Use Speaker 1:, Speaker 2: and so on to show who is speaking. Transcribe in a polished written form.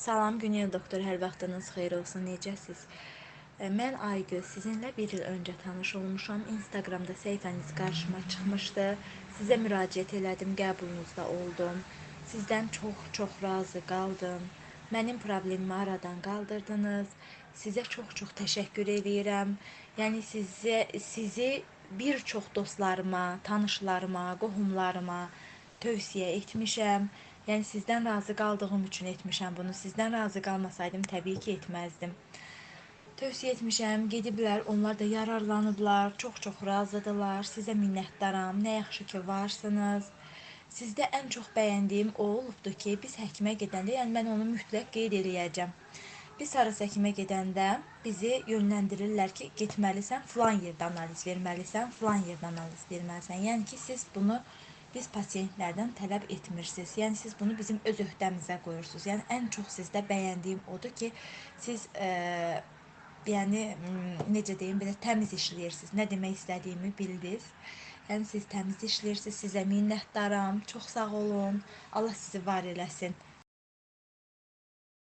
Speaker 1: Salam Günel doktor, hər vaxtınız xeyir olsun. Necəsiz? Mən Aygöz, sizinlə bir il öncə tanış olmuşam. Instagramda səhifəniz qarşıma çıxmışdı. Sizə müraciət elədim, qəbulunuzda oldum. Sizdən çox razı qaldım. Mənim problemimi aradan qaldırdınız. Sizə çox təşəkkür edirəm. Yəni sizi bir çox dostlarıma, tanışlarıma, qohumlarıma tövsiyə etmişəm. Yəni sizdən razı qaldığım üçün etmişəm bunu. Sizdən razı qalmasaydım təbii ki etməzdim. Tövsiyə etmişəm, gediblər, onlar da yararlanıblar, çox razıdırlar. Sizə minnətdaram. Nə yaxşı ki varsınız. Sizdə ən çox bəyəndiyim o olubdu ki, biz həkimə gedəndə, yəni mən onu mütləq qeyd eləyəcəm. Biz harasa həkimə gedəndə bizi yönləndirirlər ki, getməlisən, filan yerdə analiz verməlisən, filan yerdə analiz verməlisən. Yəni ki, siz bunu biz pasiyentlərdən tələb etmirsiniz. Yəni siz bunu bizim öz öhdəmizə qoyursunuz. Yəni ən çox sizdə bəyəndiyim odur ki, siz yəni necə deyim, belə təmiz işləyirsiniz. Nə demək istədiyimi bildiniz. Yəni siz təmiz işləyirsiniz. Sizə minnətdaram. Çox sağ olun. Allah sizi var eləsin.